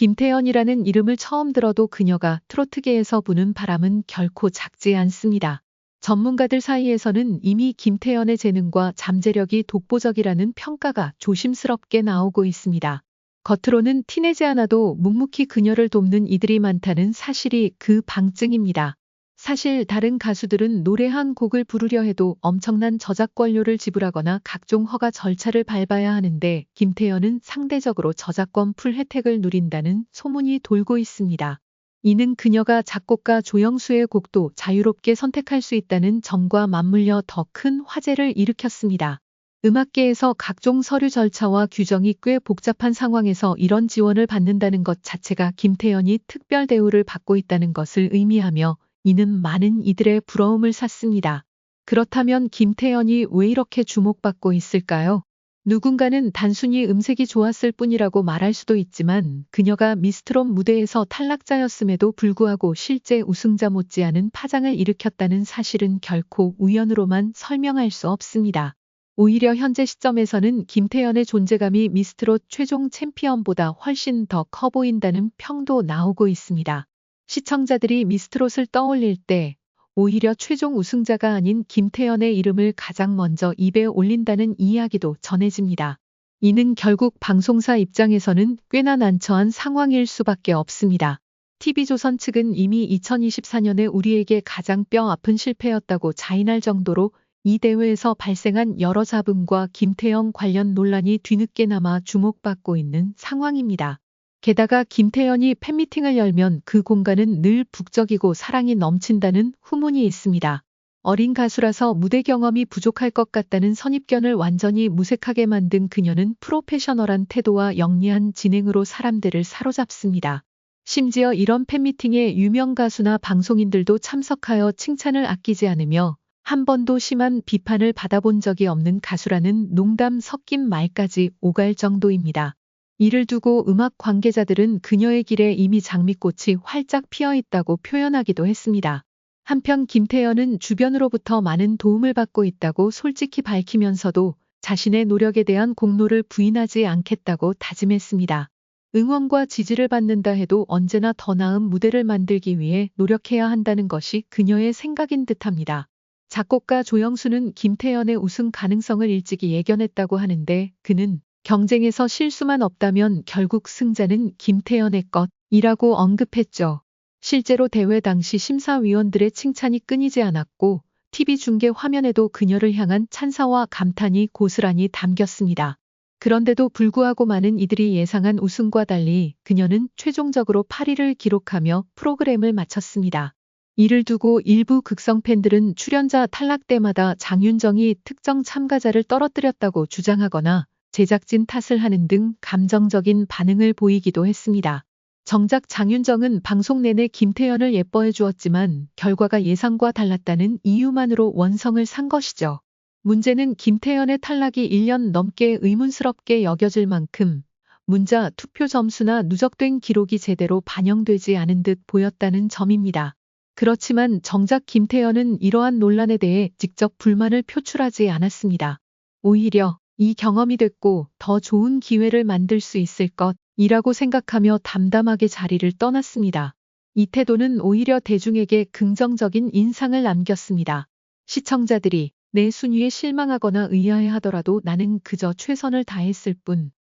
김태연이라는 이름을 처음 들어도 그녀가 트로트계에서 부는 바람은 결코 작지 않습니다. 전문가들 사이에서는 이미 김태연의 재능과 잠재력이 독보적이라는 평가가 조심스럽게 나오고 있습니다. 겉으로는 티내지 않아도 묵묵히 그녀를 돕는 이들이 많다는 사실이 그 방증입니다. 사실 다른 가수들은 노래 한 곡을 부르려 해도 엄청난 저작권료를 지불하거나 각종 허가 절차를 밟아야 하는데 김태연은 상대적으로 저작권 풀 혜택을 누린다는 소문이 돌고 있습니다. 이는 그녀가 작곡가 조영수의 곡도 자유롭게 선택할 수 있다는 점과 맞물려 더 큰 화제를 일으켰습니다. 음악계에서 각종 서류 절차와 규정이 꽤 복잡한 상황에서 이런 지원을 받는다는 것 자체가 김태연이 특별 대우를 받고 있다는 것을 의미하며 이는 많은 이들의 부러움을 샀습니다. 그렇다면 김태연이 왜 이렇게 주목받고 있을까요? 누군가는 단순히 음색이 좋았을 뿐이라고 말할 수도 있지만 그녀가 미스트롯 무대에서 탈락자였음에도 불구하고 실제 우승자 못지않은 파장을 일으켰다는 사실은 결코 우연으로만 설명할 수 없습니다. 오히려 현재 시점에서는 김태연의 존재감이 미스트롯 최종 챔피언보다 훨씬 더 커 보인다는 평도 나오고 있습니다. 시청자들이 미스트롯을 떠올릴 때 오히려 최종 우승자가 아닌 김태연의 이름을 가장 먼저 입에 올린다는 이야기도 전해집니다. 이는 결국 방송사 입장에서는 꽤나 난처한 상황일 수밖에 없습니다. TV조선 측은 이미 2024년에 우리에게 가장 뼈 아픈 실패였다고 자인할 정도로 이 대회에서 발생한 여러 잡음과 김태연 관련 논란이 뒤늦게나마 주목받고 있는 상황입니다. 게다가 김태연이 팬미팅을 열면 그 공간은 늘 북적이고 사랑이 넘친다는 후문이 있습니다. 어린 가수라서 무대 경험이 부족할 것 같다는 선입견을 완전히 무색하게 만든 그녀는 프로페셔널한 태도와 영리한 진행으로 사람들을 사로잡습니다. 심지어 이런 팬미팅에 유명 가수나 방송인들도 참석하여 칭찬을 아끼지 않으며 한 번도 심한 비판을 받아본 적이 없는 가수라는 농담 섞인 말까지 오갈 정도입니다. 이를 두고 음악 관계자들은 그녀의 길에 이미 장미꽃이 활짝 피어 있다고 표현하기도 했습니다. 한편 김태연은 주변으로부터 많은 도움을 받고 있다고 솔직히 밝히면서도 자신의 노력에 대한 공로를 부인하지 않겠다고 다짐했습니다. 응원과 지지를 받는다 해도 언제나 더 나은 무대를 만들기 위해 노력해야 한다는 것이 그녀의 생각인 듯합니다. 작곡가 조영수는 김태연의 우승 가능성을 일찍이 예견했다고 하는데 그는 경쟁에서 실수만 없다면 결국 승자는 김태연의 것이라고 언급했죠. 실제로 대회 당시 심사위원들의 칭찬이 끊이지 않았고 TV 중계 화면에도 그녀를 향한 찬사와 감탄이 고스란히 담겼습니다. 그런데도 불구하고 많은 이들이 예상한 우승과 달리 그녀는 최종적으로 8위를 기록하며 프로그램을 마쳤습니다. 이를 두고 일부 극성 팬들은 출연자 탈락 때마다 장윤정이 특정 참가자를 떨어뜨렸다고 주장하거나 제작진 탓을 하는 등 감정적인 반응을 보이기도 했습니다. 정작 장윤정은 방송 내내 김태연을 예뻐해 주었지만 결과가 예상과 달랐다는 이유만으로 원성을 산 것이죠. 문제는 김태연의 탈락이 1년 넘게 의문스럽게 여겨질 만큼 문자, 투표 점수나 누적된 기록이 제대로 반영되지 않은 듯 보였다는 점입니다. 그렇지만 정작 김태연은 이러한 논란에 대해 직접 불만을 표출하지 않았습니다. 오히려 이 경험이 됐고 더 좋은 기회를 만들 수 있을 것이라고 생각하며 담담하게 자리를 떠났습니다. 이 태도는 오히려 대중에게 긍정적인 인상을 남겼습니다. 시청자들이 내 순위에 실망하거나 의아해하더라도 나는 그저 최선을 다했을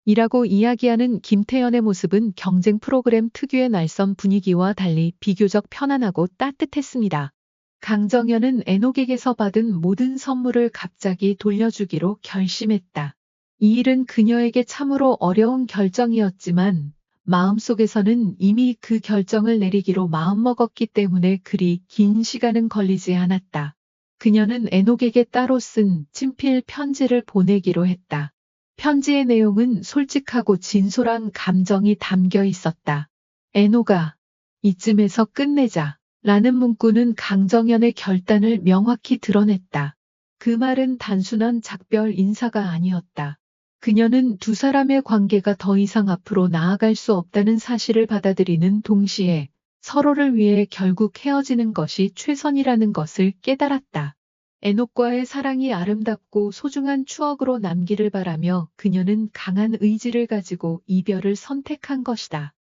뿐이라고 이야기하는 김태연의 모습은 경쟁 프로그램 특유의 날선 분위기와 달리 비교적 편안하고 따뜻했습니다. 강정연은 애녹에게서 받은 모든 선물을 갑자기 돌려주기로 결심했다. 이 일은 그녀에게 참으로 어려운 결정이었지만 마음속에서는 이미 그 결정을 내리기로 마음먹었기 때문에 그리 긴 시간은 걸리지 않았다. 그녀는 애녹에게 따로 쓴 친필 편지를 보내기로 했다. 편지의 내용은 솔직하고 진솔한 감정이 담겨 있었다. 애녹아, 이쯤에서 끝내자. 라는 문구는 강정연의 결단을 명확히 드러냈다. 그 말은 단순한 작별 인사가 아니었다. 그녀는 두 사람의 관계가 더 이상 앞으로 나아갈 수 없다는 사실을 받아들이는 동시에 서로를 위해 결국 헤어지는 것이 최선이라는 것을 깨달았다. 애녹과의 사랑이 아름답고 소중한 추억으로 남기를 바라며 그녀는 강한 의지를 가지고 이별을 선택한 것이다.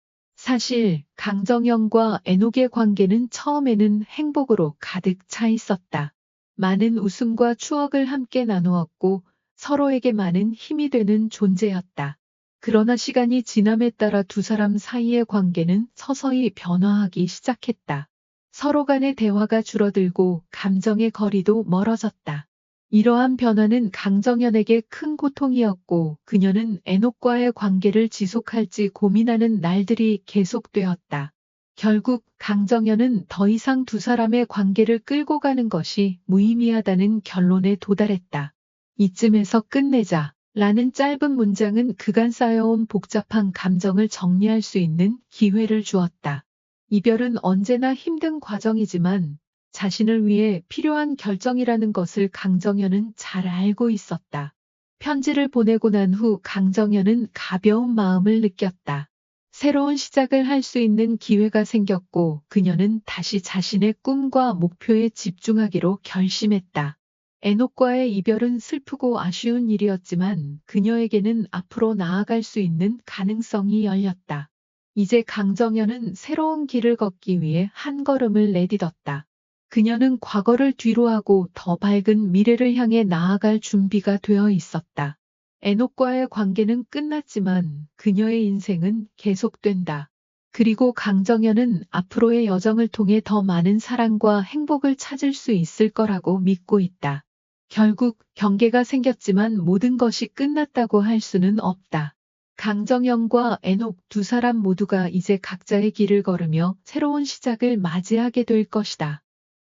사실 강정연과 에녹의 관계는 처음에는 행복으로 가득 차 있었다. 많은 웃음과 추억을 함께 나누었고 서로에게 많은 힘이 되는 존재였다. 그러나 시간이 지남에 따라 두 사람 사이의 관계는 서서히 변화하기 시작했다. 서로 간의 대화가 줄어들고 감정의 거리도 멀어졌다. 이러한 변화는 강정연에게 큰 고통이었고 그녀는 에녹과의 관계를 지속할지 고민하는 날들이 계속되었다. 결국 강정연은 더 이상 두 사람의 관계를 끌고 가는 것이 무의미하다는 결론에 도달했다. 이쯤에서 끝내자 라는 짧은 문장은 그간 쌓여온 복잡한 감정을 정리할 수 있는 기회를 주었다. 이별은 언제나 힘든 과정이지만 자신을 위해 필요한 결정이라는 것을 강정연은 잘 알고 있었다. 편지를 보내고 난 후 강정연은 가벼운 마음을 느꼈다. 새로운 시작을 할 수 있는 기회가 생겼고 그녀는 다시 자신의 꿈과 목표에 집중하기로 결심했다. 에녹과의 이별은 슬프고 아쉬운 일이었지만 그녀에게는 앞으로 나아갈 수 있는 가능성이 열렸다. 이제 강정연은 새로운 길을 걷기 위해 한 걸음을 내딛었다. 그녀는 과거를 뒤로하고 더 밝은 미래를 향해 나아갈 준비가 되어 있었다. 에녹과의 관계는 끝났지만 그녀의 인생은 계속된다. 그리고 강정연은 앞으로의 여정을 통해 더 많은 사랑과 행복을 찾을 수 있을 거라고 믿고 있다. 결국 경계가 생겼지만 모든 것이 끝났다고 할 수는 없다. 강정연과 에녹 두 사람 모두가 이제 각자의 길을 걸으며 새로운 시작을 맞이하게 될 것이다.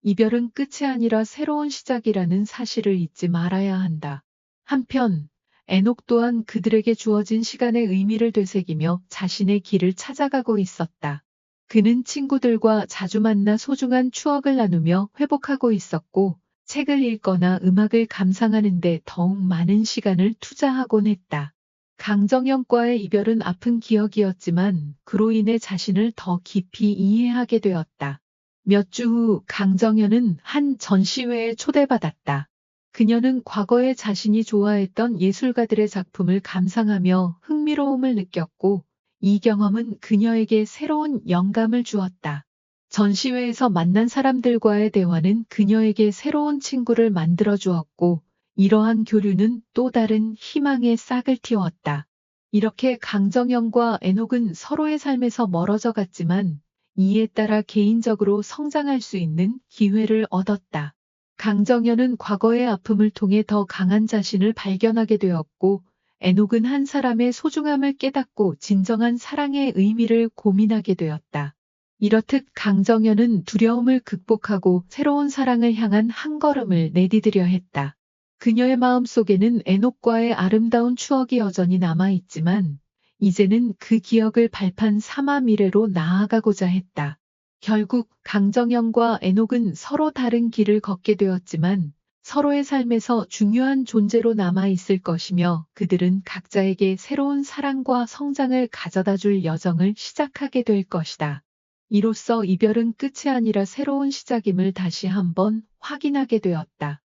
이별은 끝이 아니라 새로운 시작이라는 사실을 잊지 말아야 한다. 한편 에녹 또한 그들에게 주어진 시간의 의미를 되새기며 자신의 길을 찾아가고 있었다. 그는 친구들과 자주 만나 소중한 추억을 나누며 회복하고 있었고 책을 읽거나 음악을 감상하는 데 더욱 많은 시간을 투자하곤 했다. 강정연과의 이별은 아픈 기억이었지만 그로 인해 자신을 더 깊이 이해하게 되었다. 몇 주 후 강정연은 한 전시회에 초대받았다. 그녀는 과거에 자신이 좋아했던 예술가들의 작품을 감상하며 흥미로움을 느꼈고 이 경험은 그녀에게 새로운 영감을 주었다. 전시회에서 만난 사람들과의 대화는 그녀에게 새로운 친구를 만들어 주었고 이러한 교류는 또 다른 희망의 싹을 틔웠다. 이렇게 강정연과 에녹은 서로의 삶에서 멀어져 갔지만 이에 따라 개인적으로 성장할 수 있는 기회를 얻었다. 강정연은 과거의 아픔을 통해 더 강한 자신을 발견하게 되었고 에녹은 한 사람의 소중함을 깨닫고 진정한 사랑의 의미를 고민하게 되었다. 이렇듯 강정연은 두려움을 극복하고 새로운 사랑을 향한 한 걸음을 내디디려 했다. 그녀의 마음속에는 에녹과의 아름다운 추억이 여전히 남아있지만 이제는 그 기억을 발판 삼아 미래로 나아가고자 했다. 결국 강정연과 에녹은 서로 다른 길을 걷게 되었지만 서로의 삶에서 중요한 존재로 남아있을 것이며 그들은 각자에게 새로운 사랑과 성장을 가져다 줄 여정을 시작하게 될 것이다. 이로써 이별은 끝이 아니라 새로운 시작임을 다시 한번 확인하게 되었다.